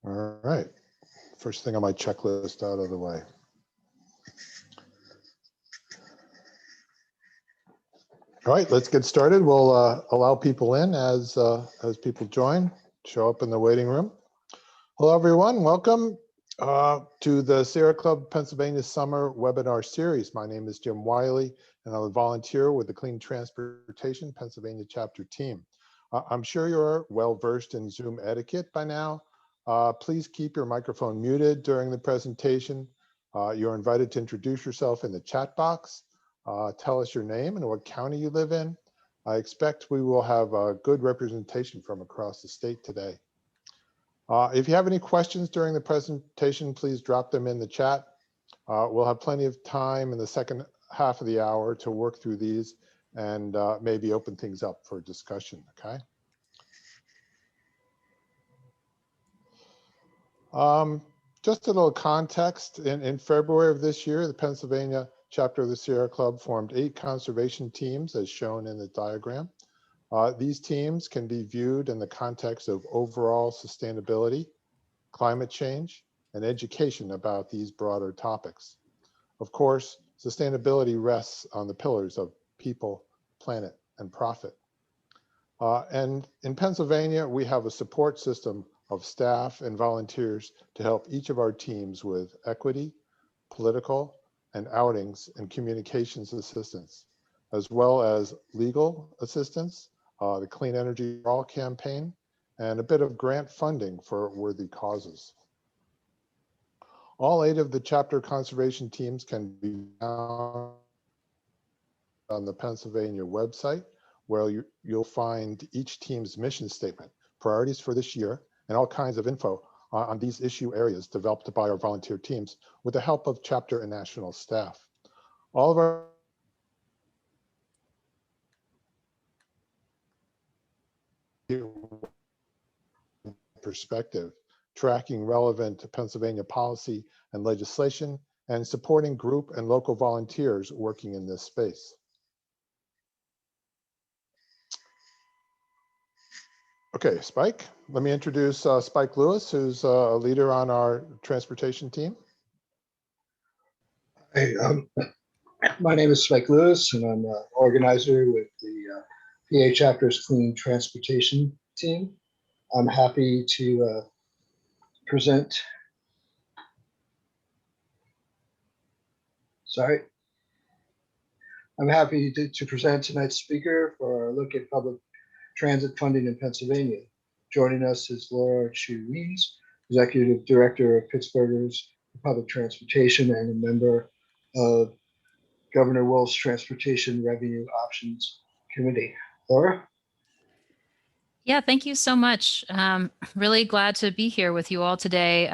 All right, first thing on my checklist out of the way. All right, let's get started. We'll allow people in as people join, show up in the waiting room. Hello, everyone. Welcome to the Sierra Club Pennsylvania Summer Webinar Series. My name is Jim Wiley, and I'm a volunteer with the Clean Transportation Pennsylvania Chapter Team. I'm sure you're well-versed in Zoom etiquette by now. Please keep your microphone muted during the presentation. You're invited to introduce yourself in the chat box. Tell us your name and what county you live in. I expect we will have a good representation from across the state today. If you have any questions during the presentation, please drop them in the chat. We'll have plenty of time in the second half of the hour to work through these and maybe open things up for discussion, okay? Just a little context. In February of this year, the Pennsylvania chapter of the Sierra Club formed 8 conservation teams as shown in the diagram. These teams can be viewed in the context of overall sustainability, climate change, and education about these broader topics. Of course, sustainability rests on the pillars of people, planet, and profit. And in Pennsylvania, we have a support system of staff and volunteers to help each of our teams with equity, political, and outings and communications assistance, as well as legal assistance, the Clean Energy for All campaign, and a bit of grant funding for worthy causes. All 8 of the chapter conservation teams can be found on the Pennsylvania website, where you'll find each team's mission statement, priorities for this year, and all kinds of info on these issue areas developed by our volunteer teams with the help of chapter and national staff. All of our perspective, tracking relevant Pennsylvania policy and legislation, and supporting group and local volunteers working in this space. Okay, Spike, let me introduce Spike Lewis, who's a leader on our transportation team. Hey, my name is Spike Lewis, and I'm an organizer with the PA Chapter's Clean Transportation Team. I'm happy to present. Sorry. I'm happy to present tonight's speaker for our look at public transit funding in Pennsylvania. Joining us is Laura Chu Wiens, Executive Director of Pittsburghers for Public Transportation and a member of Governor Wolf's Transportation Revenue Options Committee. Laura? Yeah, thank you so much. Really glad to be here with you all today.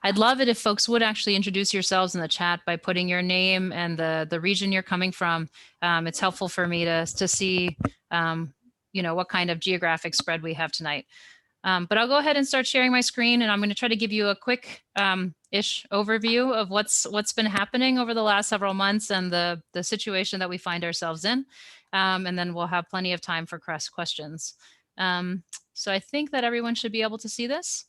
I'd love it if folks would actually introduce yourselves in the chat by putting your name and the region you're coming from. It's helpful for me to see what kind of geographic spread we have tonight. But I'll go ahead and start sharing my screen, and I'm going to try to give you a quick ish overview of what's been happening over the last several months and the situation that we find ourselves in. And then we'll have plenty of time for questions. So I think that everyone should be able to see this.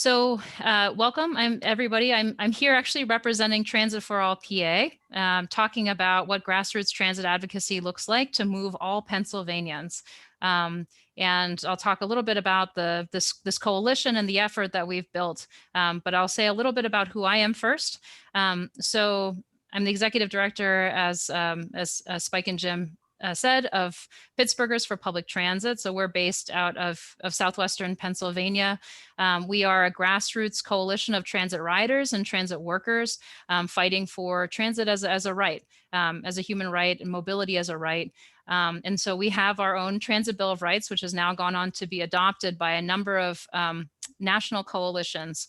Welcome, everybody. I'm here actually representing Transit for All PA, talking about what grassroots transit advocacy looks like to move all Pennsylvanians. And I'll talk a little bit about this coalition and the effort that we've built, but I'll say a little bit about who I am first. So I'm the executive director, as Spike and Jim said, of Pittsburghers for Public Transit. So we're based out of Southwestern Pennsylvania. We are a grassroots coalition of transit riders and transit workers fighting for transit as a right, as a human right, and mobility as a right. And so we have our own Transit Bill of Rights, which has now gone on to be adopted by a number of national coalitions,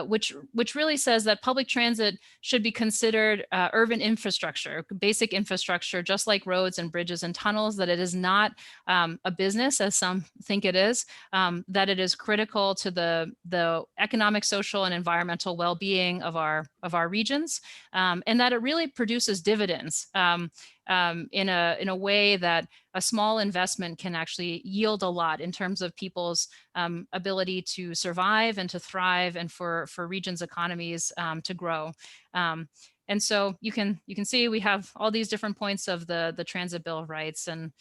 which really says that public transit should be considered urban infrastructure, basic infrastructure, just like roads and bridges and tunnels, that it is not a business, as some think it is, that it is critical to the economic, social, and environmental well-being of our regions, and that it really produces dividends. in a way that a small investment can actually yield a lot in terms of people's ability to survive and to thrive, and for regions' economies to grow. And so you can see we have all these different points of the Transit Bill of Rights, and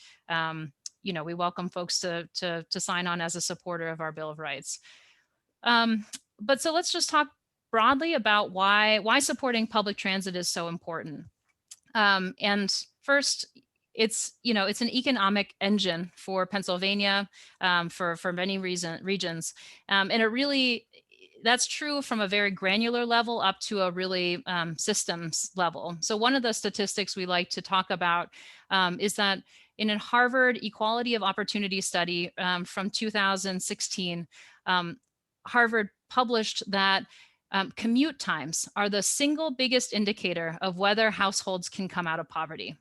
we welcome folks to sign on as a supporter of our Bill of Rights. But so let's just talk broadly about why supporting public transit is so important. And first, it's an economic engine for Pennsylvania, for many regions, and it really, that's true from a very granular level up to a really systems level. So one of the statistics we like to talk about is that in a Harvard Equality of Opportunity study from 2016, Harvard published that commute times are the single biggest indicator of whether households can come out of poverty.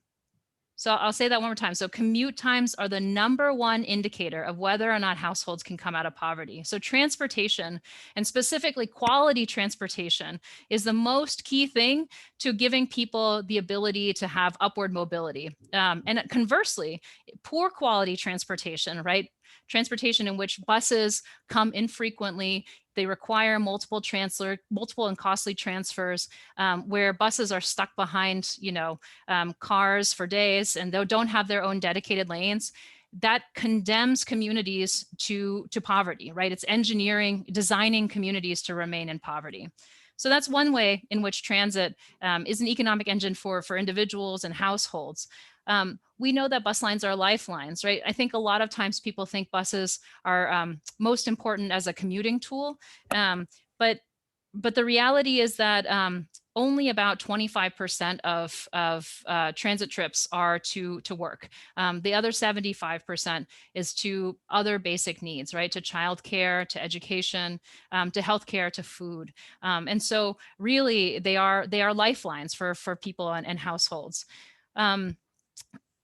So I'll say that one more time. So commute times are the #1 indicator of whether or not households can come out of poverty. So transportation, and specifically quality transportation, is the most key thing to giving people the ability to have upward mobility. And conversely, poor quality transportation, right? Transportation in which buses come infrequently, they require multiple and costly transfers, where buses are stuck behind, cars for days, and they don't have their own dedicated lanes. That condemns communities to poverty, right? It's designing communities to remain in poverty. So that's one way in which transit is an economic engine for individuals and households. We know that bus lines are lifelines, right? I think a lot of times people think buses are most important as a commuting tool, but the reality is that only about 25% of transit trips are to work. The other 75% is to other basic needs, right? To childcare, to education, to healthcare, to food. And so really they are lifelines for people and households.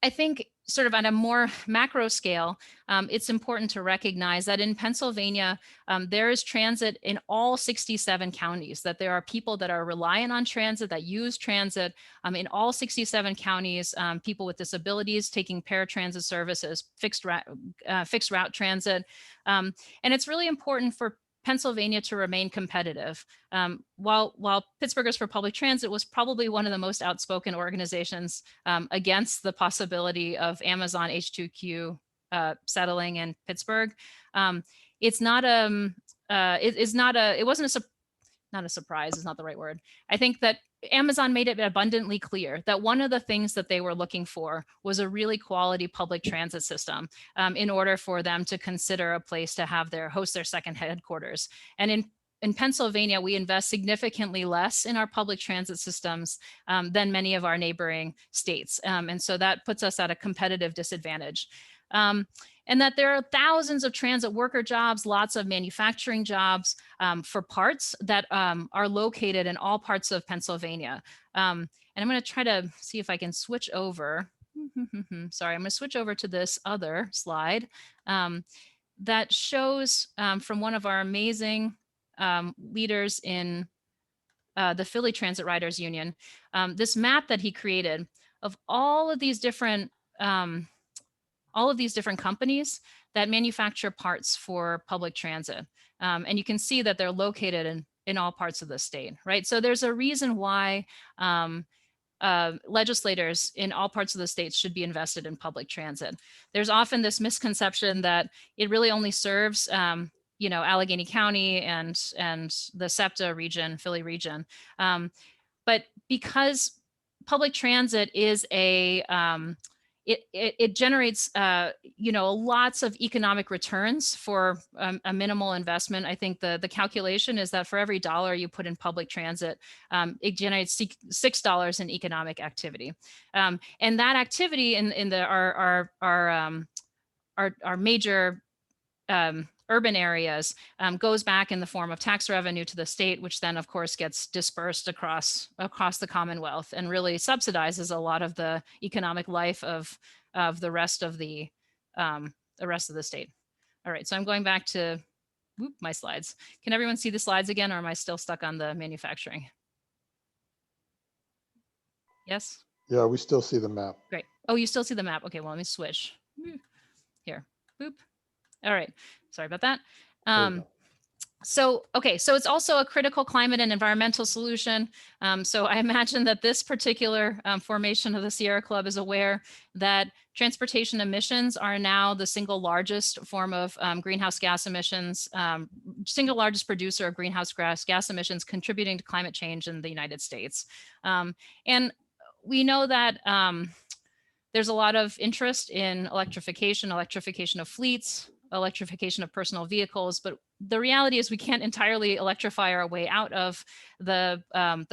I think sort of on a more macro scale, it's important to recognize that in Pennsylvania, there is transit in all 67 counties, that there are people that are reliant on transit, that use transit in all 67 counties, people with disabilities taking paratransit services, fixed route transit. And it's really important for Pennsylvania to remain competitive. While Pittsburghers for Public Transit was probably one of the most outspoken organizations against the possibility of Amazon H2Q settling in Pittsburgh, it wasn't not a surprise is not the right word. I think that Amazon made it abundantly clear that one of the things that they were looking for was a really quality public transit system in order for them to consider a place to host their second headquarters. And in Pennsylvania, we invest significantly less in our public transit systems than many of our neighboring states. And so that puts us at a competitive disadvantage. And that there are thousands of transit worker jobs, lots of manufacturing jobs for parts that are located in all parts of Pennsylvania. And I'm going to try to see if I can switch over. Sorry, I'm going to switch over to this other slide that shows from one of our amazing leaders in the Philly Transit Riders Union, this map that he created of all of these different companies that manufacture parts for public transit. And you can see that they're located in all parts of the state, right? So there's a reason why legislators in all parts of the state should be invested in public transit. There's often this misconception that it really only serves Allegheny County and the SEPTA region, Philly region. But because public transit is it generates, lots of economic returns for a minimal investment. I think the calculation is that for every $1 you put in public transit, it generates $6 in economic activity. And that activity in our major urban areas goes back in the form of tax revenue to the state, which then of course gets dispersed across the Commonwealth and really subsidizes a lot of the economic life of the rest of the state. All right, so I'm going back to my slides. Can everyone see the slides again, or am I still stuck on the manufacturing? Yes? Yeah, we still see the map. Great. Oh, you still see the map. Okay, well, let me switch. Here, boop. All right, sorry about that. There you go. So it's also a critical climate and environmental solution. So I imagine that this particular formation of the Sierra Club is aware that transportation emissions are now the single largest form of greenhouse gas emissions, single largest producer of greenhouse gas emissions contributing to climate change in the United States. And we know that there's a lot of interest in electrification of fleets, electrification of personal vehicles, but the reality is we can't entirely electrify our way out of the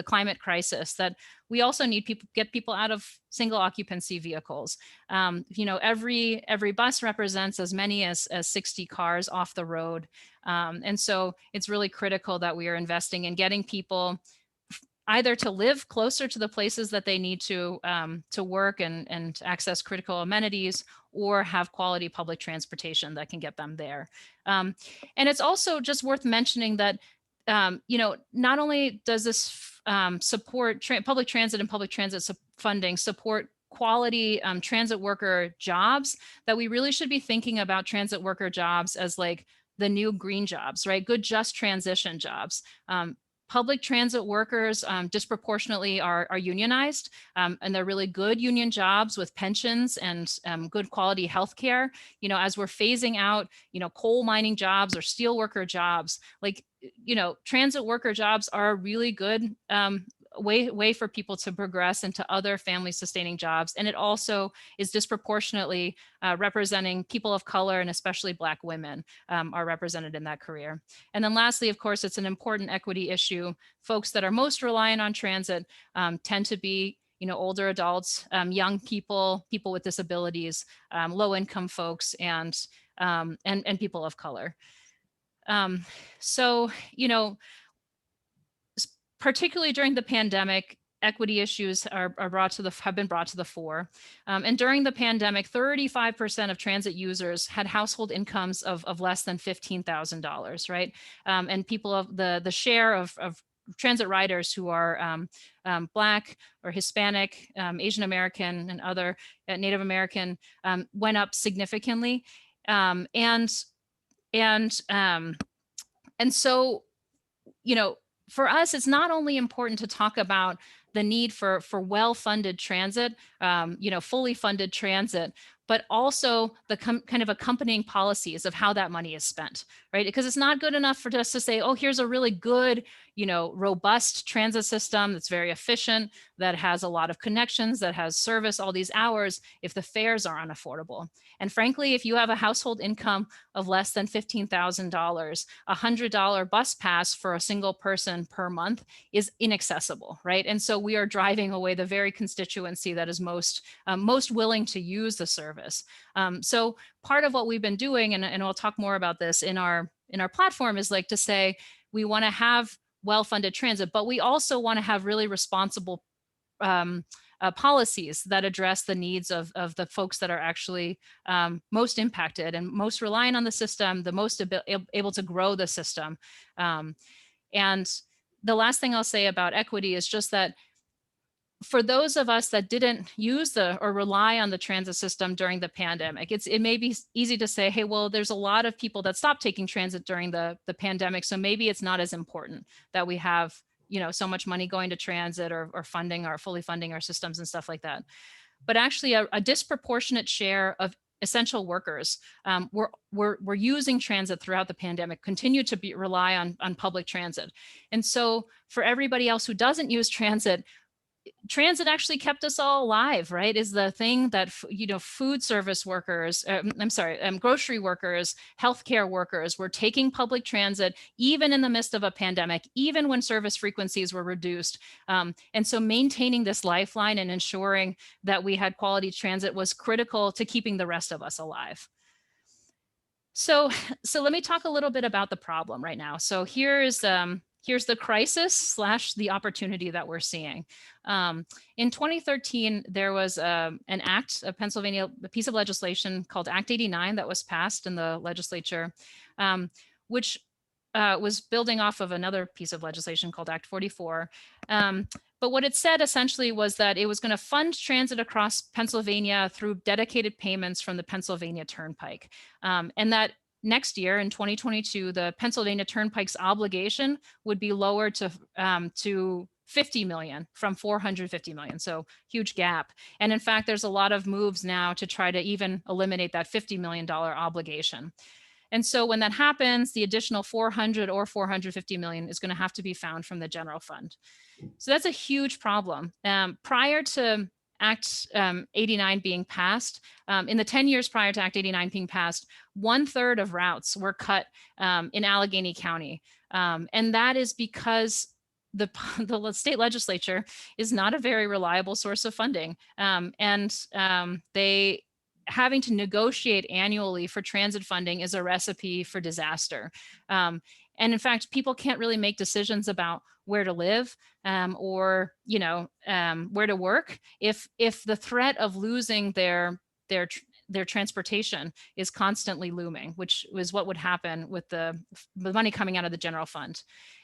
climate crisis. That we also need get people out of single occupancy vehicles. Every bus represents as many as 60 cars off the road, and so it's really critical that we are investing in getting people either to live closer to the places that they need to work and access critical amenities, or have quality public transportation that can get them there. And it's also just worth mentioning that, not only does this support public transit and public transit funding support quality transit worker jobs, that we really should be thinking about transit worker jobs as like the new green jobs, right? Good, just transition jobs. Public transit workers disproportionately are unionized, and they're really good union jobs with pensions and good quality healthcare. As we're phasing out, coal mining jobs or steel worker jobs, like, transit worker jobs are a really good way for people to progress into other family sustaining jobs. And it also is disproportionately representing people of color, and especially Black women are represented in that career. And then lastly, of course, it's an important equity issue. Folks that are most reliant on transit tend to be older adults, young people, people with disabilities, low income folks, and people of color. So, particularly during the pandemic, equity issues have been brought to the fore. And during the pandemic, 35% of transit users had household incomes of less than $15,000, right? And people of the share of transit riders who are Black or Hispanic, Asian American, and other Native American went up significantly. And so, for us, it's not only important to talk about the need for well-funded transit, fully funded transit, but also the kind of accompanying policies of how that money is spent, right? Because it's not good enough for us to say, oh, here's a really good, robust transit system that's very efficient, that has a lot of connections, that has service all these hours, if the fares are unaffordable. And frankly, if you have a household income of less than $15,000, a $100 bus pass for a single person per month is inaccessible, right? And so we are driving away the very constituency that is most willing to use the service. So part of what we've been doing, and we'll talk more about this in our platform, is like to say we want to have well-funded transit, but we also want to have really responsible policies that address the needs of the folks that are actually most impacted and most reliant on the system, the most able to grow the system. And the last thing I'll say about equity is just that for those of us that didn't use or rely on the transit system during the pandemic, it may be easy to say, hey, well, there's a lot of people that stopped taking transit during the pandemic, so maybe it's not as important that we have so much money going to transit or funding or fully funding our systems and stuff like that. But actually a disproportionate share of essential workers were using transit throughout the pandemic, continue to rely on public transit. And so for everybody else who doesn't use transit actually kept us all alive, right? Is the thing that, food service workers, grocery workers, healthcare workers were taking public transit, even in the midst of a pandemic, even when service frequencies were reduced. And so maintaining this lifeline and ensuring that we had quality transit was critical to keeping the rest of us alive. So let me talk a little bit about the problem right now. So here's the crisis / the opportunity that we're seeing. In 2013, there was an act of Pennsylvania, a piece of legislation called Act 89 that was passed in the legislature, which was building off of another piece of legislation called Act 44. But what it said essentially was that it was going to fund transit across Pennsylvania through dedicated payments from the Pennsylvania Turnpike. And that next year in 2022, the Pennsylvania Turnpike's obligation would be lowered to 50 million from 450 million. So huge gap. And in fact, there's a lot of moves now to try to even eliminate that $50 million obligation. And so when that happens, the additional 400 or 450 million is going to have to be found from the general fund. So that's a huge problem. Prior to Act 89 being passed, in the 10 years prior to Act 89 being passed, 1/3 of routes were cut in Allegheny County. And that is because the state legislature is not a very reliable source of funding. They having to negotiate annually for transit funding is a recipe for disaster. And in fact, people can't really make decisions about where to live or where to work if the threat of losing their transportation is constantly looming, which was what would happen with the money coming out of the general fund.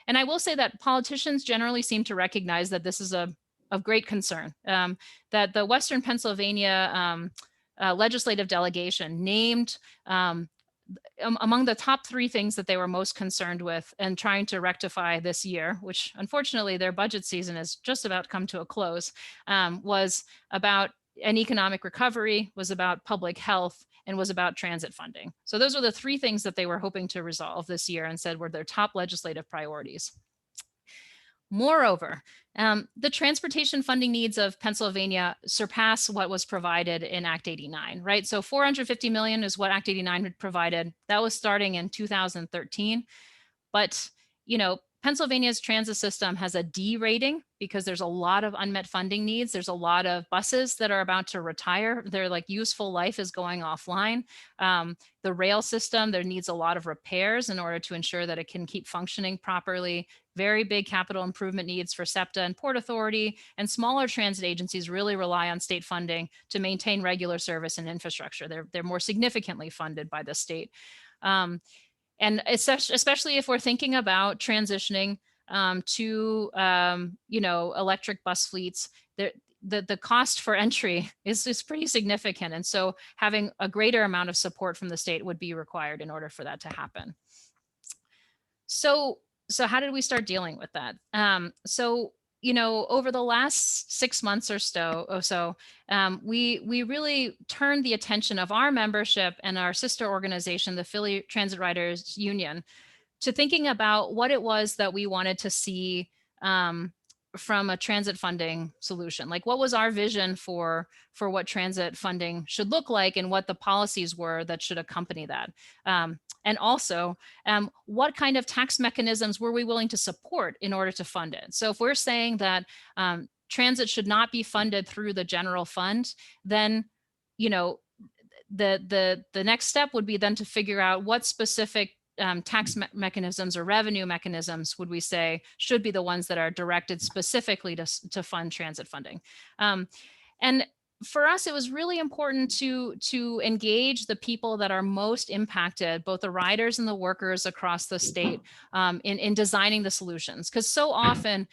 And I will say that politicians generally seem to recognize that this is of great concern, that the Western Pennsylvania legislative delegation named among the top 3 things that they were most concerned with and trying to rectify this year, which unfortunately their budget season is just about to come to a close, was about an economic recovery, was about public health, and was about transit funding. So those are the 3 things that they were hoping to resolve this year and said were their top legislative priorities. Moreover, the transportation funding needs of Pennsylvania surpass what was provided in Act 89, right? So 450 million is what Act 89 had provided. That was starting in 2013. But, Pennsylvania's transit system has a D rating because there's a lot of unmet funding needs. There's a lot of buses that are about to retire. Their useful life is going offline. The rail system, there needs a lot of repairs in order to ensure that it can keep functioning properly. Very big capital improvement needs for SEPTA and Port Authority, and smaller transit agencies really rely on state funding to maintain regular service and infrastructure. They're more significantly funded by the state. And especially if we're thinking about transitioning to electric bus fleets, the cost for entry is pretty significant. And so having a greater amount of support from the state would be required in order for that to happen. So how did we start dealing with that? Over the last 6 months or so, we really turned the attention of our membership and our sister organization, the Philly Transit Riders Union, to thinking about what it was that we wanted to see from a transit funding solution. Like, what was our vision for what transit funding should look like and what the policies were that should accompany that? And also, what kind of tax mechanisms were we willing to support in order to fund it? So if we're saying that transit should not be funded through the general fund, then, the next step would be then to figure out what specific tax mechanisms or revenue mechanisms would we say should be the ones that are directed specifically to fund transit funding. And for us, it was really important to engage the people that are most impacted, both the riders and the workers across the state, in designing the solutions. Because so often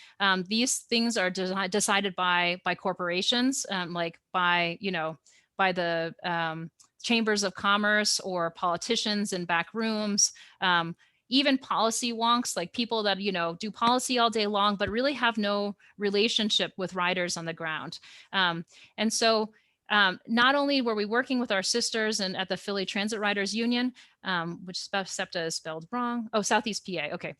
these things are decided by corporations, like by the chambers of commerce or politicians in back rooms. Even policy wonks, like people that, do policy all day long, but really have no relationship with riders on the ground. And so not only were we working with our sisters and at the Philly Transit Riders Union, which SEPTA is spelled wrong. Oh, Southeast PA. Okay.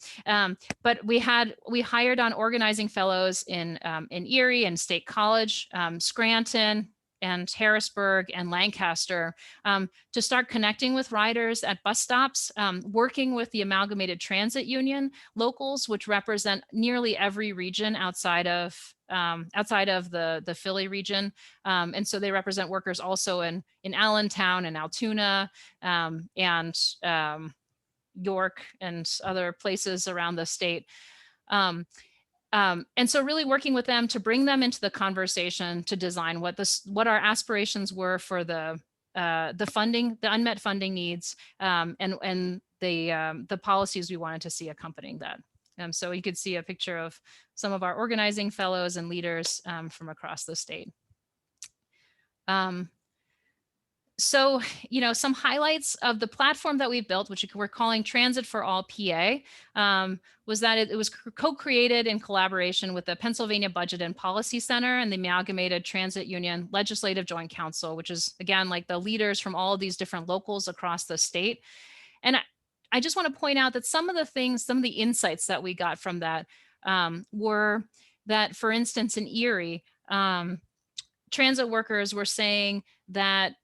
But we hired on organizing fellows in Erie and State College, Scranton, and Harrisburg and Lancaster to start connecting with riders at bus stops, working with the Amalgamated Transit Union locals, which represent nearly every region outside of the Philly region. And so they represent workers also in Allentown and Altoona and York and other places around the state. And so really working with them to bring them into the conversation to design what our aspirations were for the funding, the unmet funding needs, and the policies we wanted to see accompanying that. So you could see a picture of some of our organizing fellows and leaders from across the state. So, some highlights of the platform that we've built, which we're calling Transit for All PA, was that it was co-created in collaboration with the Pennsylvania Budget and Policy Center and the Amalgamated Transit Union Legislative Joint Council, which is, again, like the leaders from all of these different locals across the state. And I just want to point out that some of the insights that we got from that were that, for instance, in Erie, transit workers were saying that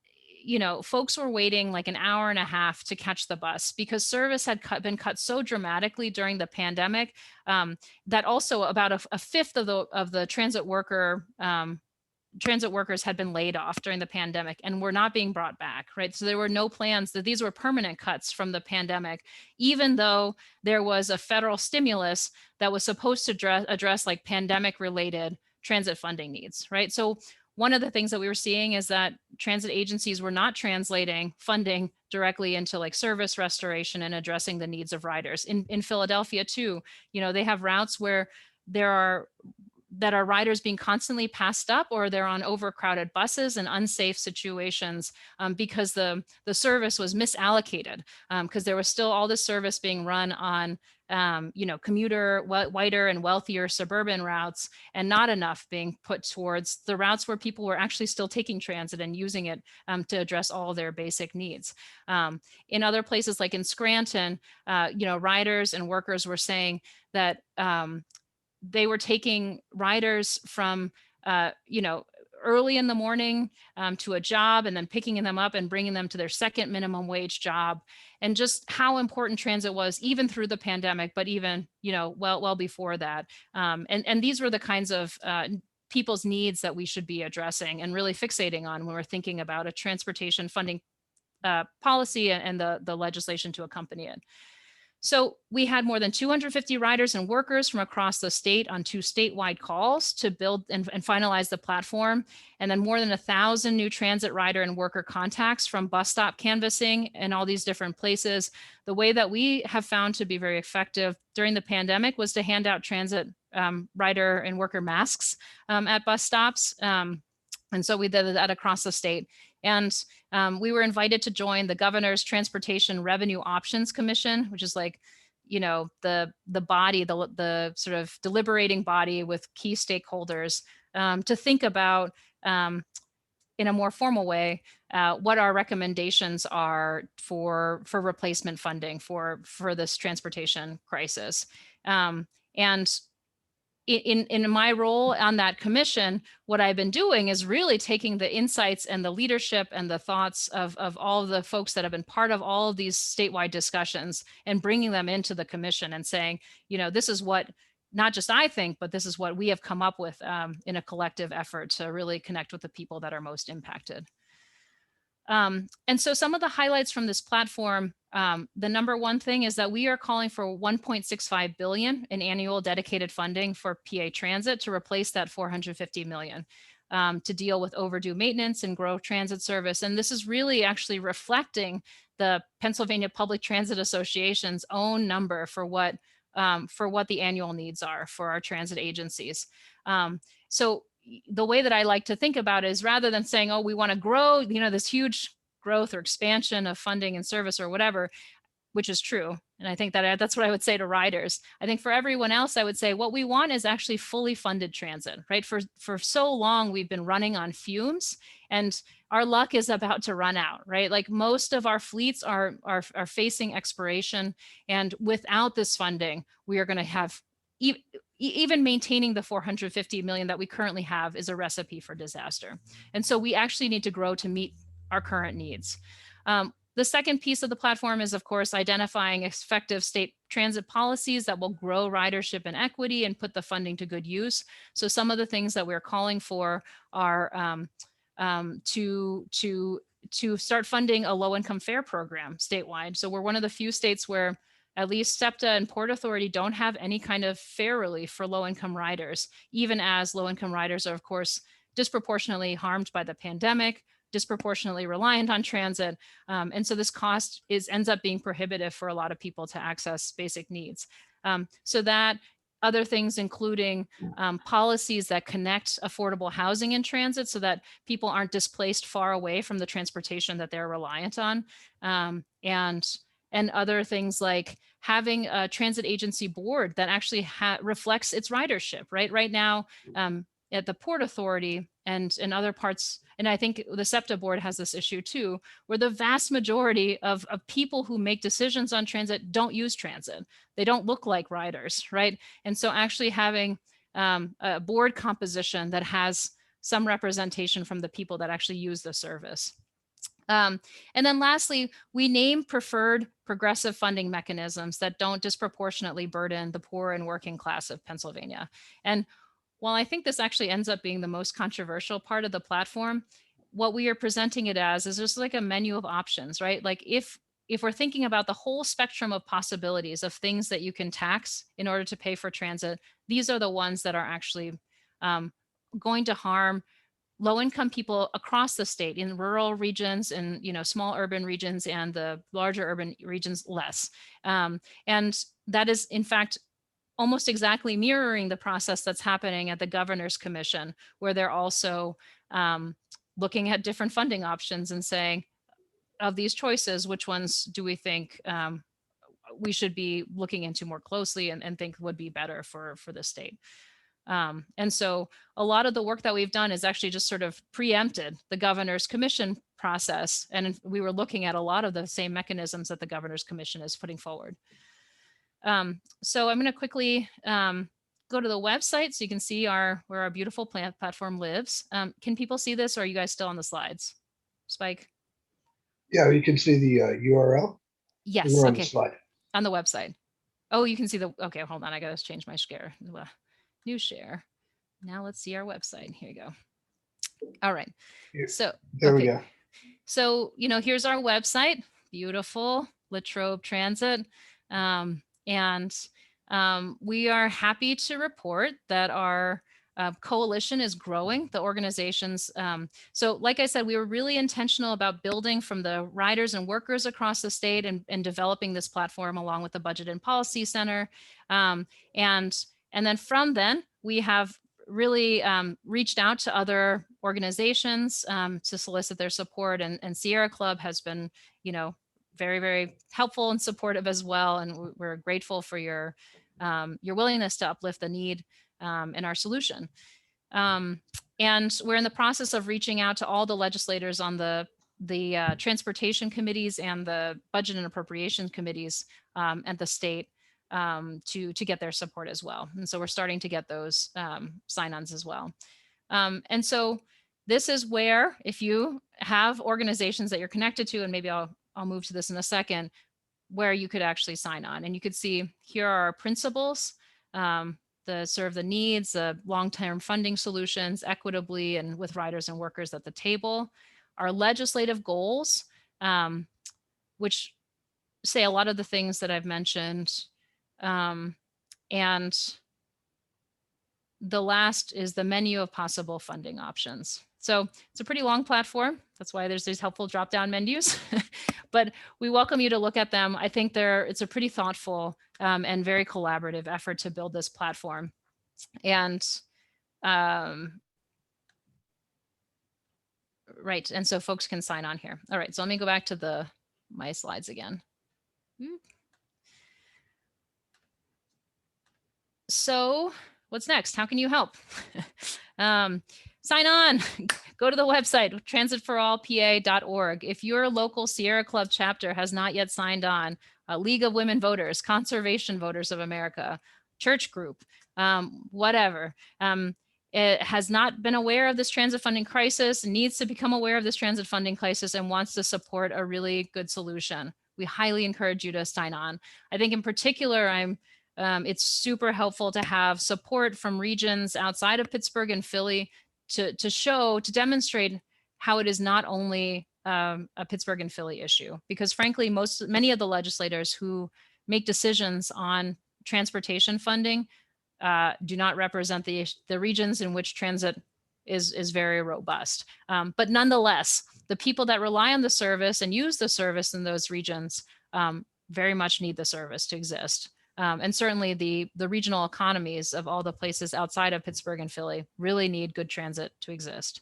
folks were waiting like an hour and a half to catch the bus because service had been cut so dramatically during the pandemic that also about a fifth of the transit workers had been laid off during the pandemic and were not being brought back, right? So there were no plans that these were permanent cuts from the pandemic, even though there was a federal stimulus that was supposed to address like pandemic related transit funding needs, right? So one of the things that we were seeing is that transit agencies were not translating funding directly into like service restoration and addressing the needs of riders. In Philadelphia too, they have routes where there are riders being constantly passed up, or they're on overcrowded buses and unsafe situations because the service was misallocated because there was still all this service being run on commuter, whiter and wealthier suburban routes, and not enough being put towards the routes where people were actually still taking transit and using it to address all their basic needs. In other places like in Scranton, riders and workers were saying that they were taking riders from, early in the morning to a job and then picking them up and bringing them to their second minimum wage job, and just how important transit was even through the pandemic, but even, well before that. And these were the kinds of people's needs that we should be addressing and really fixating on when we're thinking about a transportation funding policy and the legislation to accompany it. So we had more than 250 riders and workers from across the state on 2 statewide calls to build and finalize the platform. And then more than 1,000 new transit rider and worker contacts from bus stop canvassing and all these different places. The way that we have found to be very effective during the pandemic was to hand out transit rider and worker masks at bus stops. And so we did that across the state. And we were invited to join the Governor's Transportation Revenue Options Commission, which is like, the body, the sort of deliberating body with key stakeholders to think about in a more formal way what our recommendations are for replacement funding for this transportation crisis. And in my role on that commission, what I've been doing is really taking the insights and the leadership and the thoughts of all of the folks that have been part of all of these statewide discussions and bringing them into the commission and saying, this is what not just I think, but this is what we have come up with in a collective effort to really connect with the people that are most impacted. And so some of the highlights from this platform, the number one thing is that we are calling for $1.65 billion in annual dedicated funding for PA Transit to replace that $450 million to deal with overdue maintenance and grow transit service. And this is really actually reflecting the Pennsylvania Public Transit Association's own number for what the annual needs are for our transit agencies. So the way that I like to think about it is rather than saying, oh, we want to grow, this huge growth or expansion of funding and service or whatever, which is true. And I think that's what I would say to riders. I think for everyone else, I would say what we want is actually fully funded transit, right? For so long, we've been running on fumes and our luck is about to run out, right? Like most of our fleets are facing expiration. And without this funding, we are going to have even maintaining the $450 million that we currently have is a recipe for disaster. And so we actually need to grow to meet our current needs. The second piece of the platform is, of course, identifying effective state transit policies that will grow ridership and equity and put the funding to good use. So some of the things that we're calling for are to start funding a low-income fare program statewide. So we're one of the few states where at least SEPTA and Port Authority don't have any kind of fare relief for low-income riders, even as low-income riders are, of course, disproportionately harmed by the pandemic, disproportionately reliant on transit. And so this cost ends up being prohibitive for a lot of people to access basic needs. So that other things, including policies that connect affordable housing and transit so that people aren't displaced far away from the transportation that they're reliant on. And other things like having a transit agency board that actually reflects its ridership, right? Right now, at the Port Authority and in other parts, and I think the SEPTA board has this issue too, where the vast majority of people who make decisions on transit don't use transit. They don't look like riders, right? And so actually having a board composition that has some representation from the people that actually use the service. And then lastly, we name preferred progressive funding mechanisms that don't disproportionately burden the poor and working class of Pennsylvania. And while I think this actually ends up being the most controversial part of the platform, what we are presenting it as is just like a menu of options, right? Like if we're thinking about the whole spectrum of possibilities of things that you can tax in order to pay for transit, these are the ones that are actually going to harm low-income people across the state, in rural regions and small urban regions and the larger urban regions less. And that is, in fact, almost exactly mirroring the process that's happening at the Governor's Commission, where they're also looking at different funding options and saying, of these choices, which ones do we think we should be looking into more closely and think would be better for the state. And so a lot of the work that we've done is actually just sort of preempted the Governor's Commission process. And we were looking at a lot of the same mechanisms that the Governor's Commission is putting forward. So I'm going to quickly go to the website so you can see where our beautiful platform lives. Can people see this, or are you guys still on the slides? Spike? Yeah, you can see the URL. Yes. We're on Okay. the slide. On the website. Oh, you can see okay, hold on. I got to change my share. New share. Now let's see our website. Here you go. All right. So there we go. So, here's our website. Beautiful, Latrobe Transit. And we are happy to report that our coalition is growing, the organizations. So like I said, we were really intentional about building from the riders and workers across the state and developing this platform along with the Budget and Policy Center. And then from then, we have really reached out to other organizations to solicit their support. And Sierra Club has been, very, very helpful and supportive as well. And we're grateful for your willingness to uplift the need in our solution. And we're in the process of reaching out to all the legislators on the transportation committees and the budget and appropriation committees at the state to get their support as well. And so we're starting to get those sign-ons as well. And so this is where, if you have organizations that you're connected to, and maybe I'll move to this in a second, where you could actually sign on. And you could see here are our principles, the serve the needs, the long-term funding solutions equitably and with riders and workers at the table. Our legislative goals, which say a lot of the things that I've mentioned. And the last is the menu of possible funding options. So it's a pretty long platform. That's why there's these helpful drop-down menus, but we welcome you to look at them. I think it's a pretty thoughtful and very collaborative effort to build this platform. And right, and so folks can sign on here. All right, so let me go back to my slides again. So what's next? How can you help? Sign on, go to the website, transitforallpa.org. If your local Sierra Club chapter has not yet signed on, League of Women Voters, Conservation Voters of America, church group, whatever, it has not been aware of this transit funding crisis, needs to become aware of this transit funding crisis, and wants to support a really good solution, we highly encourage you to sign on. I think in particular, it's super helpful to have support from regions outside of Pittsburgh and Philly to demonstrate how it is not only a Pittsburgh and Philly issue, because frankly, many of the legislators who make decisions on transportation funding do not represent the regions in which transit is very robust. But nonetheless, the people that rely on the service and use the service in those regions very much need the service to exist. And certainly the regional economies of all the places outside of Pittsburgh and Philly really need good transit to exist.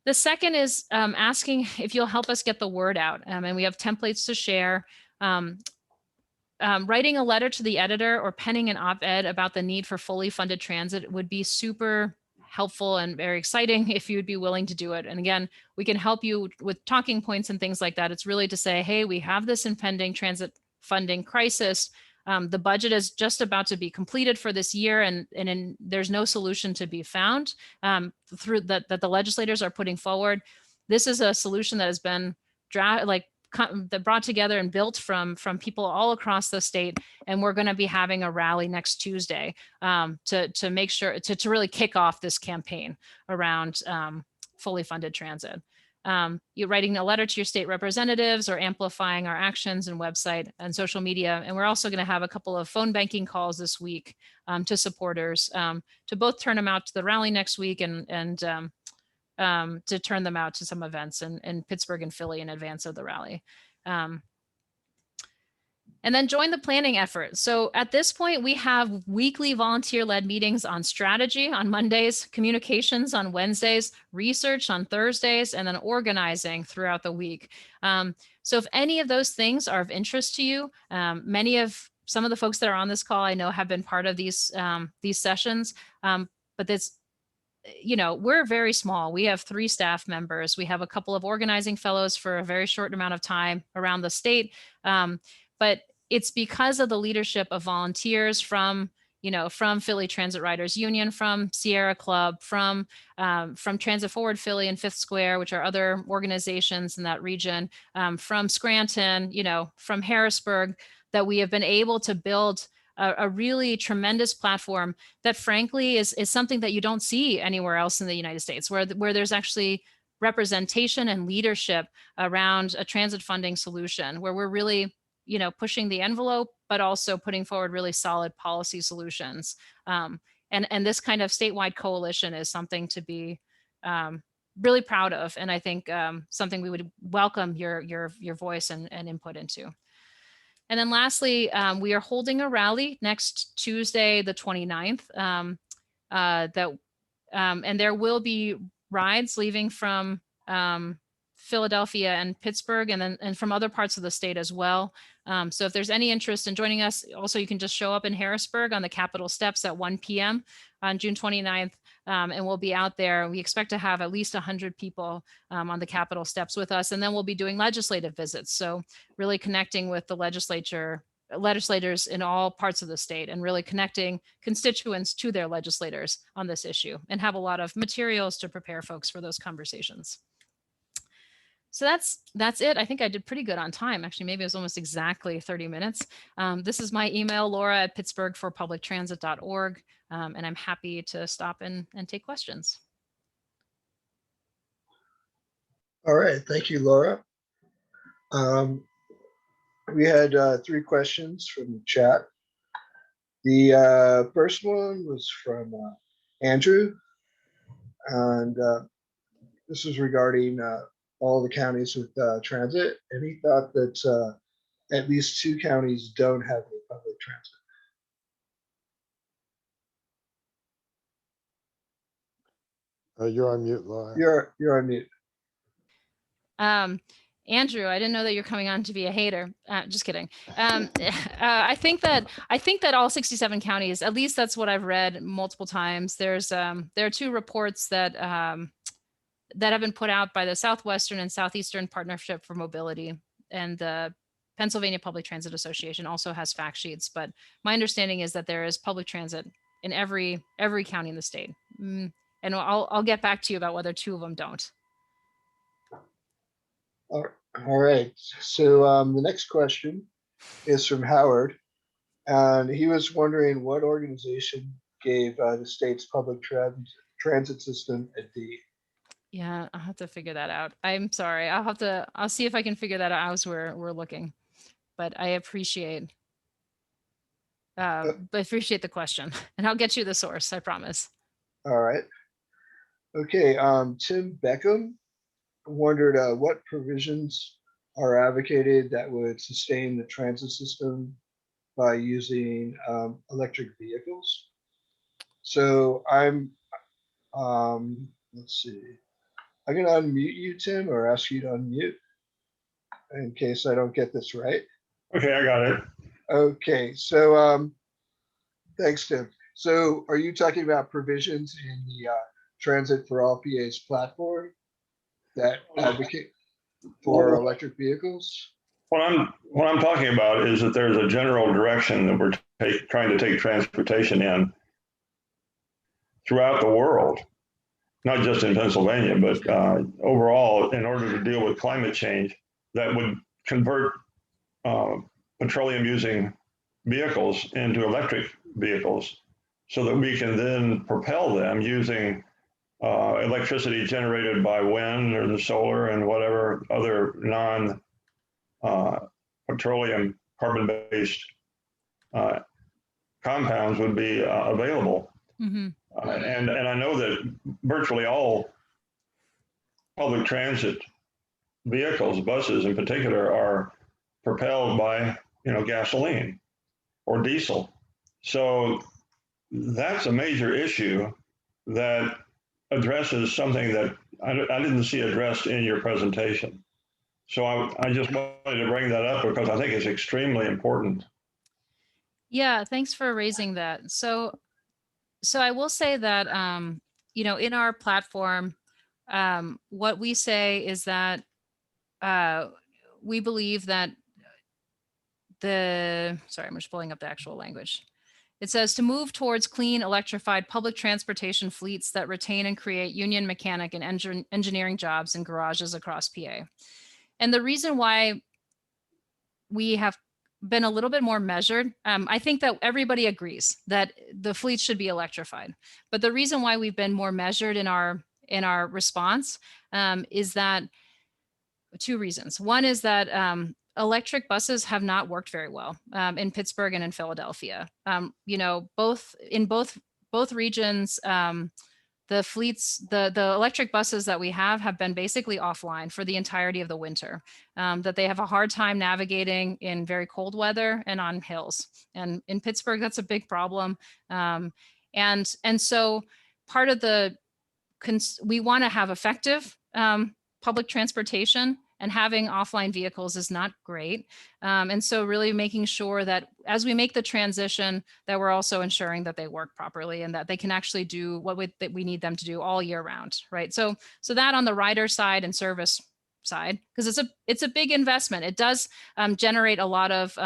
The second is asking if you'll help us get the word out. And we have templates to share. Writing a letter to the editor or penning an op-ed about the need for fully funded transit would be super helpful and very exciting if you'd be willing to do it. And again, we can help you with talking points and things like that. It's really to say, hey, we have this impending transit funding crisis. The budget is just about to be completed for this year, and there's no solution to be found through that the legislators are putting forward. This is a solution that has been brought together and built from people all across the state, and we're going to be having a rally next Tuesday to make sure to really kick off this campaign around fully funded transit. You're writing a letter to your state representatives or amplifying our actions and website and social media. And we're also going to have a couple of phone banking calls this week to supporters to both turn them out to the rally next week and to turn them out to some events in Pittsburgh and Philly in advance of the rally. And then join the planning effort. So at this point, we have weekly volunteer-led meetings on strategy on Mondays, communications on Wednesdays, research on Thursdays, and then organizing throughout the week. So if any of those things are of interest to you, some of the folks that are on this call I know have been part of these sessions, but this, we're very small. We have 3 staff members. We have a couple of organizing fellows for a very short amount of time around the state. But it's because of the leadership of volunteers from Philly Transit Riders Union, from Sierra Club, from Transit Forward Philly and Fifth Square, which are other organizations in that region, from Scranton, from Harrisburg, that we have been able to build a really tremendous platform that frankly is something that you don't see anywhere else in the United States, where there's actually representation and leadership around a transit funding solution, where we're really pushing the envelope, but also putting forward really solid policy solutions. And this kind of statewide coalition is something to be really proud of. And I think something we would welcome your voice and input into. And then lastly, we are holding a rally next Tuesday, the 29th, and there will be rides leaving from Philadelphia and Pittsburgh, and from other parts of the state as well. So if there's any interest in joining us, also you can just show up in Harrisburg on the Capitol steps at 1 p.m. on June 29th, and we'll be out there. We expect to have at least 100 people on the Capitol steps with us, and then we'll be doing legislative visits. So really connecting with the legislators in all parts of the state and really connecting constituents to their legislators on this issue, and have a lot of materials to prepare folks for those conversations. So that's it. I think I did pretty good on time. Actually, maybe it was almost exactly 30 minutes. This is my email, laura@pittsburghforpublictransit.org, and I'm happy to stop and take questions. All right, thank you, Laura. We had 3 questions from the chat. The first one was from Andrew, and this was regarding all the counties with transit, and he thought that at least 2 counties don't have any public transit. You're on mute, Laura. You're on mute. Andrew, I didn't know that you're coming on to be a hater. Just kidding. I think that all 67 counties, at least that's what I've read multiple times. There are 2 reports that have been put out by the Southwestern and Southeastern Partnership for Mobility, and the Pennsylvania Public Transit Association also has fact sheets. But my understanding is that there is public transit in every county in the state. And I'll get back to you about whether 2 of them don't. All right. So the next question is from Howard, and he was wondering what organization gave the state's public transit system a D. Yeah, I'll have to figure that out. I'm sorry. I'll see if I can figure that out as we're looking. But I appreciate the question, and I'll get you the source, I promise. All right. Okay, Tim Beckham wondered what provisions are advocated that would sustain the transit system by using electric vehicles. So let's see, I'm gonna unmute you, Tim, or ask you to unmute in case I don't get this right. Okay, I got it. Okay, so thanks, Tim. So are you talking about provisions in the Transit for All PA's platform that advocate for electric vehicles? What I'm talking about is that there's a general direction that we're trying to take transportation in throughout the world, not just in Pennsylvania, but overall, in order to deal with climate change, that would convert petroleum-using vehicles into electric vehicles, so that we can then propel them using electricity generated by wind or the solar and whatever other non-petroleum carbon-based compounds would be available. Mm-hmm. And I know that virtually all public transit vehicles, buses in particular, are propelled by gasoline or diesel. So that's a major issue that addresses something that I didn't see addressed in your presentation. So I just wanted to bring that up because I think it's extremely important. Yeah, thanks for raising that. So I will say that, in our platform, what we say is that we believe that sorry, I'm just pulling up the actual language. It says to move towards clean, electrified public transportation fleets that retain and create union mechanic and engineering jobs in garages across PA. And the reason why we have been a little bit more measured, I think that everybody agrees that the fleet should be electrified. But the reason why we've been more measured in our response is that two reasons. One is that electric buses have not worked very well in Pittsburgh and in Philadelphia. Both regions, the fleets, the electric buses that we have been basically offline for the entirety of the winter, that they have a hard time navigating in very cold weather and on hills. And in Pittsburgh, that's a big problem. And so part of we want to have effective public transportation, and having offline vehicles is not great. And so really making sure that as we make the transition, that we're also ensuring that they work properly and that they can actually do that we need them to do all year round, right? So that on the rider side and service side, because it's a big investment. It does generate a lot of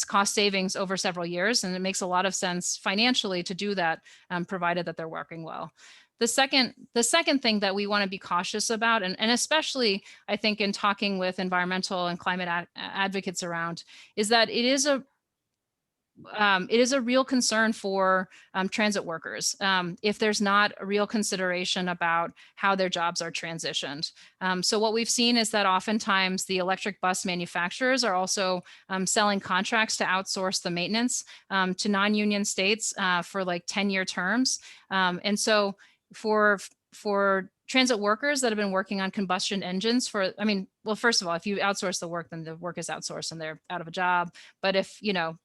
cost savings over several years, and it makes a lot of sense financially to do that, provided that they're working well. The second thing that we want to be cautious about, and especially I think in talking with environmental and climate advocates around, is that it is a real concern for transit workers if there's not a real consideration about how their jobs are transitioned. So what we've seen is that oftentimes the electric bus manufacturers are also selling contracts to outsource the maintenance to non-union states for like 10-year terms. And so for transit workers that have been working on combustion engines well, first of all, if you outsource the work, then the work is outsourced and they're out of a job. But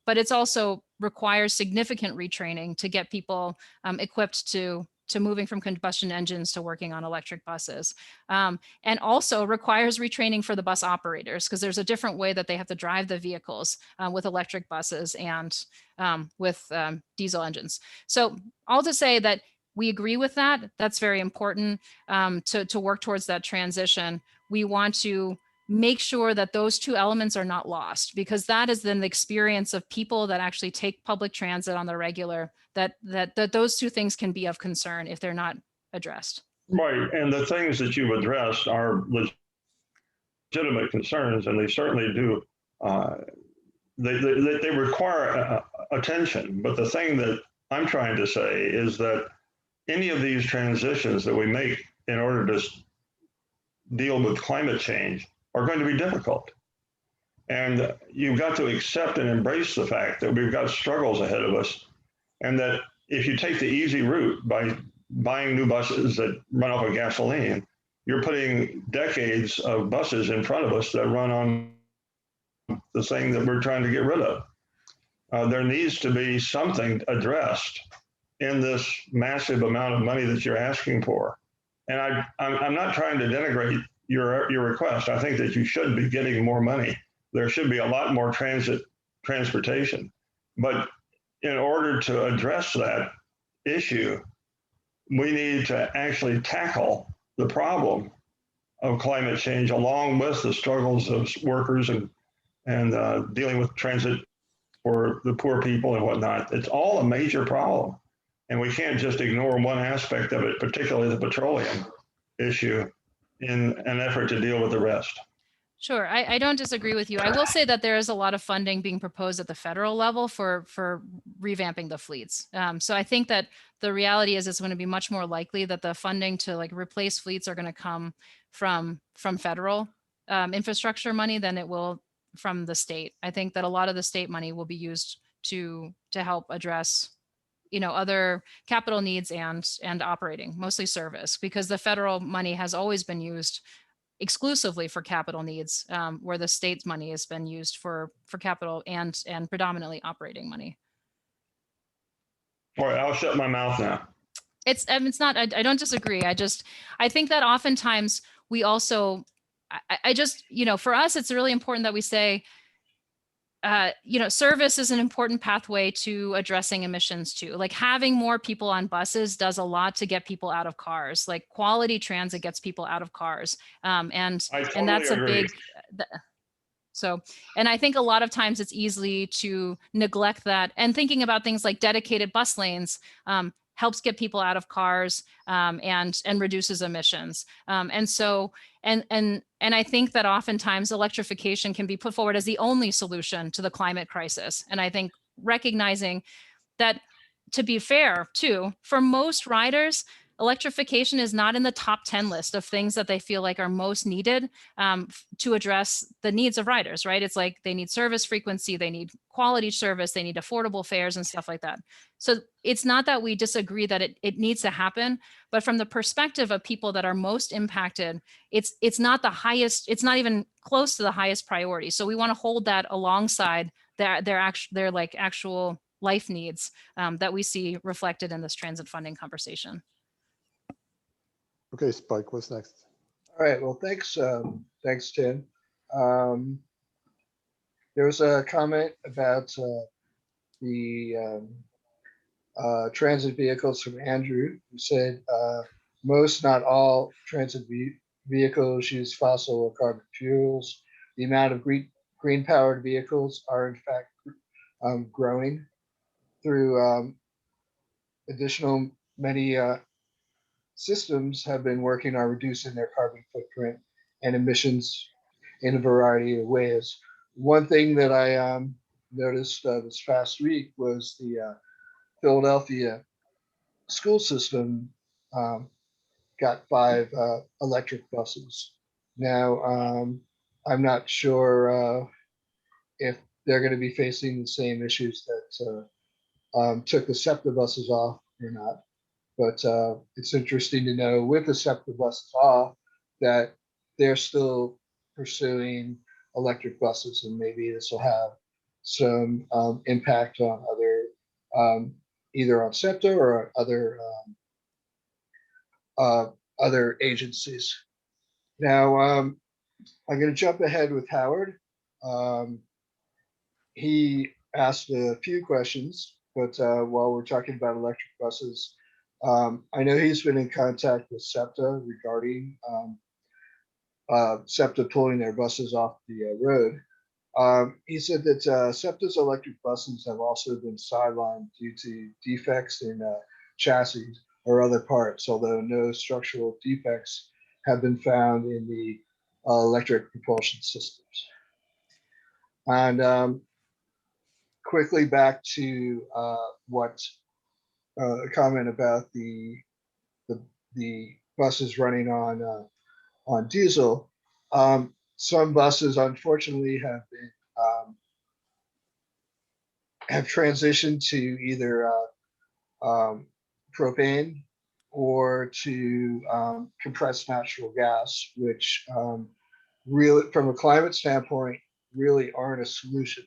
but it's also requires significant retraining to get people equipped to moving from combustion engines to working on electric buses, and also requires retraining for the bus operators, because there's a different way that they have to drive the vehicles with electric buses and with diesel engines. So all to say that we agree with that. That's very important to work towards that transition. We want to make sure that those two elements are not lost, because that is then the experience of people that actually take public transit on the regular, that those two things can be of concern if they're not addressed. Right, and the things that you've addressed are legitimate concerns, and they certainly do. They require attention, but the thing that I'm trying to say is that any of these transitions that we make in order to deal with climate change are going to be difficult. And you've got to accept and embrace the fact that we've got struggles ahead of us, and that if you take the easy route by buying new buses that run off of gasoline. You're putting decades of buses in front of us that run on the thing that we're trying to get rid of. There needs to be something addressed in this massive amount of money that you're asking for. And I'm not trying to denigrate your request. I think that you should be getting more money. There should be a lot more transportation. But in order to address that issue, we need to actually tackle the problem of climate change along with the struggles of workers and dealing with transit for the poor people and whatnot. It's all a major problem. And we can't just ignore one aspect of it, particularly the petroleum issue, in an effort to deal with the rest. Sure, I don't disagree with you. I will say that there is a lot of funding being proposed at the federal level for revamping the fleets. So I think that the reality is it's going to be much more likely that the funding to like replace fleets are going to come from federal infrastructure money than it will from the state. I think that a lot of the state money will be used to help address, you know, other capital needs and operating, mostly service, because the federal money has always been used exclusively for capital needs, where the state's money has been used for capital and predominantly operating money. All right, I'll shut my mouth now. It's not, I don't disagree. I think that oftentimes we also, I just, you know, for us, it's really important that we say, you know, service is an important pathway to addressing emissions too. Like having more people on buses does a lot to get people out of cars. Like quality transit gets people out of cars. And that's a big, so, and I think a lot of times it's easy to neglect that, and thinking about things like dedicated bus lanes helps get people out of cars and reduces emissions. And so, and I think that oftentimes electrification can be put forward as the only solution to the climate crisis. And I think recognizing that, to be fair too, for most riders, electrification is not in the top 10 list of things that they feel like are most needed to address the needs of riders, right? It's like they need service frequency, they need quality service, they need affordable fares and stuff like that. So it's not that we disagree that it needs to happen, but from the perspective of people that are most impacted, it's not the highest, it's not even close to the highest priority. So we want to hold that alongside their actual life needs that we see reflected in this transit funding conversation. Okay, Spike, what's next? All right, well, thanks, Tim. There was a comment about the transit vehicles from Andrew, who said most, not all transit vehicles use fossil or carbon fuels. The amount of green powered vehicles are in fact growing through additional many systems have been working on reducing their carbon footprint and emissions in a variety of ways. One thing that I noticed this past week was the Philadelphia school system got 5 electric buses. Now, I'm not sure if they're going to be facing the same issues that took the SEPTA buses off or not. But it's interesting to know with the SEPTA buses off that they're still pursuing electric buses, and maybe this will have some impact on other, either on SEPTA or other agencies. Now, I'm going to jump ahead with Howard. He asked a few questions, but while we're talking about electric buses, I know he's been in contact with SEPTA regarding SEPTA pulling their buses off the road. He said that SEPTA's electric buses have also been sidelined due to defects in chassis or other parts, although no structural defects have been found in the electric propulsion systems. And quickly back to what a comment about the buses running on diesel. Some buses, unfortunately, have transitioned to either propane or to compress natural gas, which really, from a climate standpoint, really aren't a solution.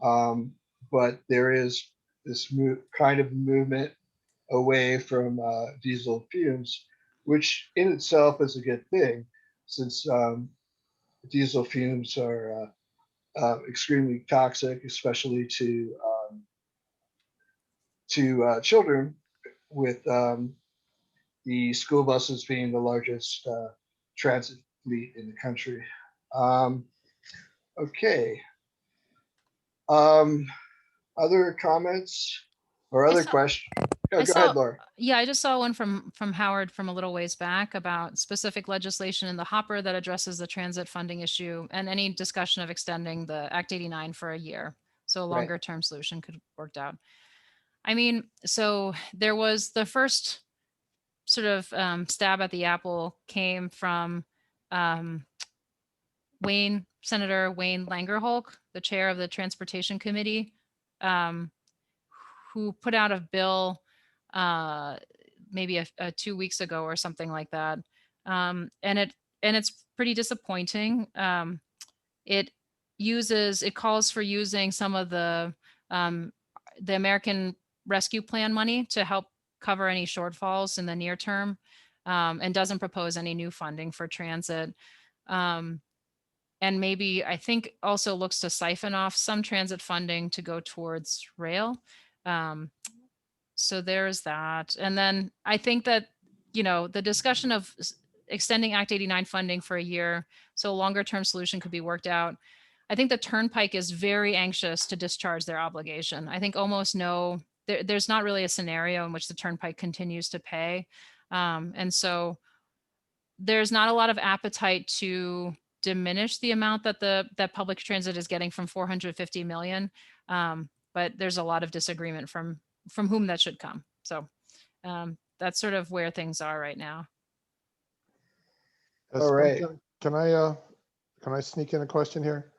But there is this kind of movement away from diesel fumes, which in itself is a good thing, since diesel fumes are extremely toxic, especially to children, with the school buses being the largest transit fleet in the country. Okay. Other comments or other questions? Oh, go ahead, Laura. Yeah, I just saw one from Howard from a little ways back about specific legislation in the hopper that addresses the transit funding issue and any discussion of extending the Act 89 for a year. So a longer term solution could worked out. I mean, so there was the first sort of stab at the apple came from Senator Wayne Langerholk, the chair of the Transportation Committee, who put out a bill maybe 2 weeks ago or something like that, and it's pretty disappointing. It calls for using some of the American Rescue Plan money to help cover any shortfalls in the near term, and doesn't propose any new funding for transit. And maybe I think also looks to siphon off some transit funding to go towards rail. So there's that. And then I think that, the discussion of extending Act 89 funding for a year, so a longer term solution could be worked out. I think the Turnpike is very anxious to discharge their obligation. I think almost there's not really a scenario in which the Turnpike continues to pay. And so there's not a lot of appetite to diminish the amount that public transit is getting from 450 million. But there's a lot of disagreement from whom that should come. So that's sort of where things are right now. All right. Can I sneak in a question here?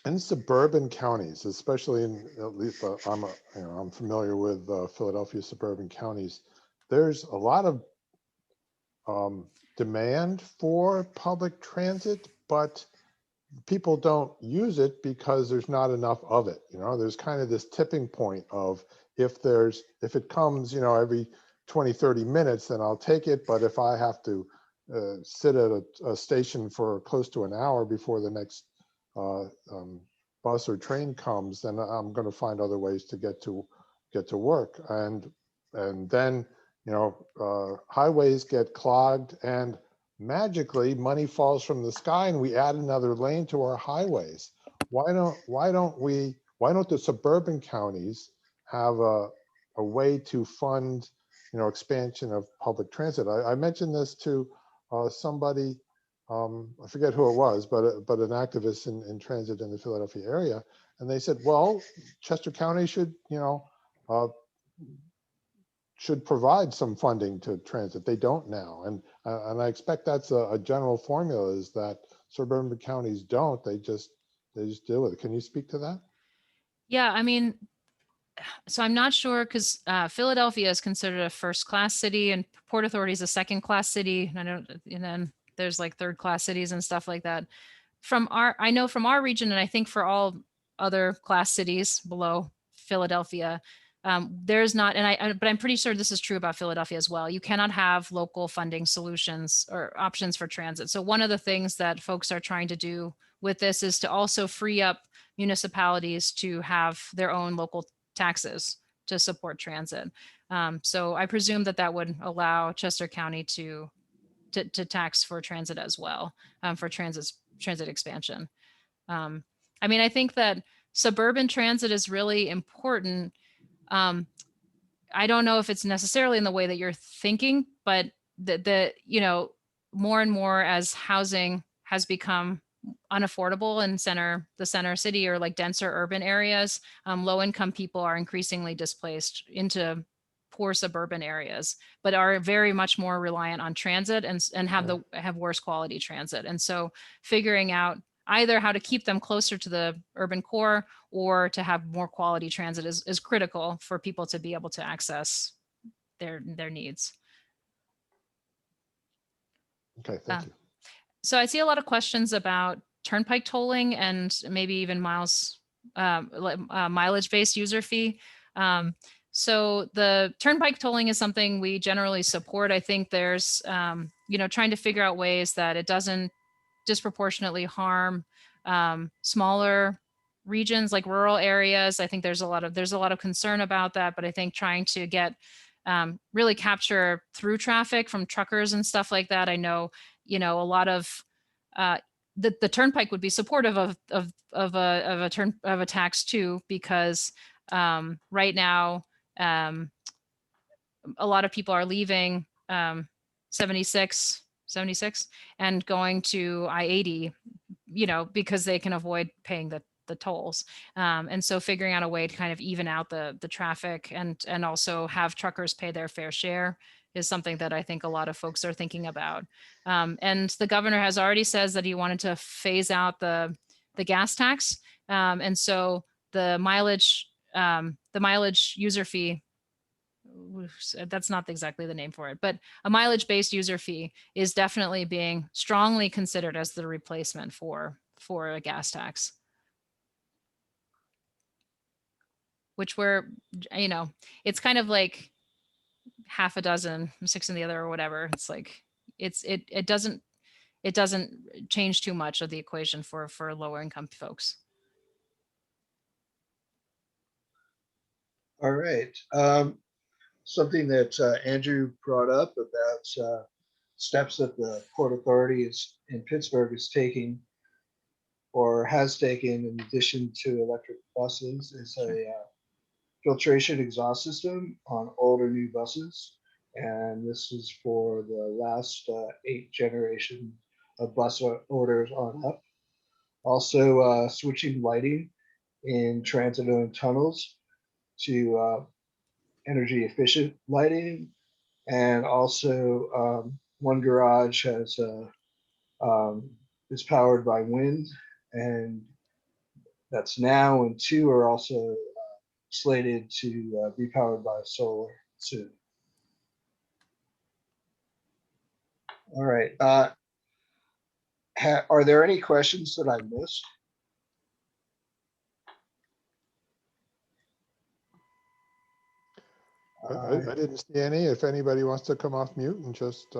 In suburban counties, especially at least I'm familiar with Philadelphia suburban counties, there's a lot of demand for public transit, but people don't use it because there's not enough of it. There's kind of this tipping point of if it comes, every 20, 30 minutes, then I'll take it. But if I have to sit at a station for close to an hour before the next bus or train comes, then I'm going to find other ways to get to work. And then, highways get clogged and magically money falls from the sky and we add another lane to our highways. Why don't the suburban counties have a way to fund, expansion of public transit? I mentioned this to somebody, I forget who it was, but an activist in transit in the Philadelphia area. And they said, well, Chester County should provide some funding to transit. They don't now. And I expect that's a general formula, is that suburban counties don't, they just deal with it. Can you speak to that? Yeah, I mean, so I'm not sure, because Philadelphia is considered a first-class city and Port Authority is a second-class city. And then there's like third-class cities and stuff like that. I know from our region, and I think for all other class cities below Philadelphia, there's not, but I'm pretty sure this is true about Philadelphia as well. You cannot have local funding solutions or options for transit. So one of the things that folks are trying to do with this is to also free up municipalities to have their own local taxes to support transit. So I presume that would allow Chester County to tax for transit as well, for transit expansion. I mean, I think that suburban transit is really important. I don't know if it's necessarily in the way that you're thinking, but more and more as housing has become unaffordable in the center city or like denser urban areas, low income people are increasingly displaced into poor suburban areas, but are very much more reliant on transit and have worse quality transit. And so figuring out either how to keep them closer to the urban core or to have more quality transit is critical for people to be able to access their needs. Okay, thank you. So I see a lot of questions about turnpike tolling and maybe even mileage-based user fee. So the turnpike tolling is something we generally support. I think there's, trying to figure out ways that it doesn't disproportionately harm smaller regions like rural areas. I think there's a lot of concern about that, but I think trying to get really capture through traffic from truckers and stuff like that. I know, a lot of the turnpike would be supportive of a tax too, because right now a lot of people are leaving 76 and going to I-80, because they can avoid paying the tolls. And so figuring out a way to kind of even out the traffic and also have truckers pay their fair share is something that I think a lot of folks are thinking about. And the governor has already says that he wanted to phase out the gas tax. And so the mileage user fee, that's not exactly the name for it, but a mileage-based user fee is definitely being strongly considered as the replacement for a gas tax. Which it's kind of like half a dozen, 6 in the other or whatever. It's like, it doesn't change too much of the equation for lower income folks. All right. Something that Andrew brought up about steps that the Port Authority in Pittsburgh is taking or has taken in addition to electric buses is a filtration exhaust system on older new buses. And this is for the last 8 generation of bus orders on up. Also switching lighting in transit-owned tunnels to energy efficient lighting. And also one garage has is powered by wind, and that's now, and 2 are also slated to be powered by solar soon. All right. Are there any questions that I missed? I didn't see any. If anybody wants to come off mute and just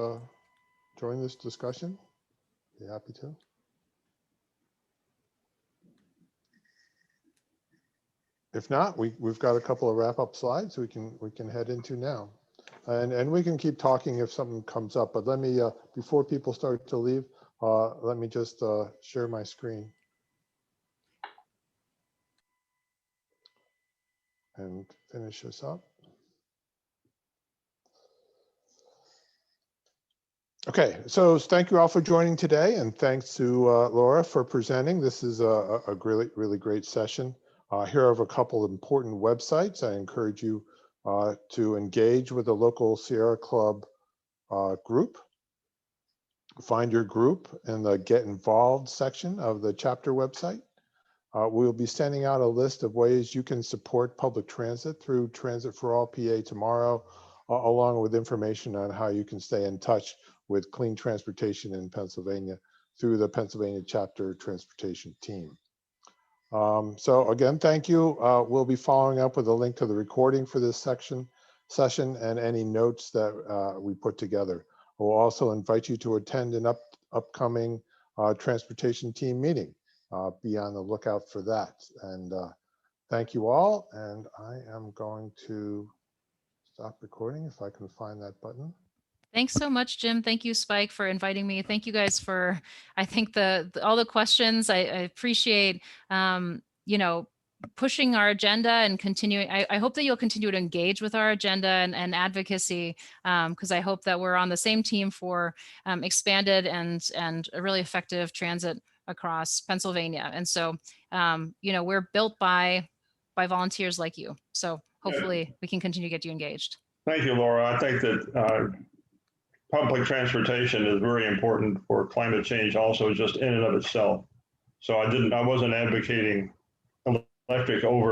join this discussion, be happy to. If not, we've got a couple of wrap-up slides we can head into now, and we can keep talking if something comes up. But let me before people start to leave, let me just share my screen and finish this up. Okay, so thank you all for joining today, and thanks to Laura for presenting. This is a really great session. Here are a couple of important websites. I encourage you to engage with the local Sierra Club group. Find your group in the Get Involved section of the chapter website. We'll be sending out a list of ways you can support public transit through Transit for All PA tomorrow, along with information on how you can stay in touch with clean transportation in Pennsylvania through the Pennsylvania chapter transportation team. So again, thank you. We'll be following up with a link to the recording for this session and any notes that we put together. We'll also invite you to attend an upcoming transportation team meeting. Be on the lookout for that. And thank you all. And I am going to stop recording if I can find that button. Thanks so much, Jim. Thank you, Spike, for inviting me. Thank you guys for, I think all the questions. I appreciate, pushing our agenda and continuing. I hope that you'll continue to engage with our agenda and advocacy, because I hope that we're on the same team for expanded and a really effective transit across Pennsylvania. And so, we're built by volunteers like you. So hopefully we can continue to get you engaged. Thank you, Laura. I think that public transportation is very important for climate change also, just in and of itself. So I wasn't advocating electric over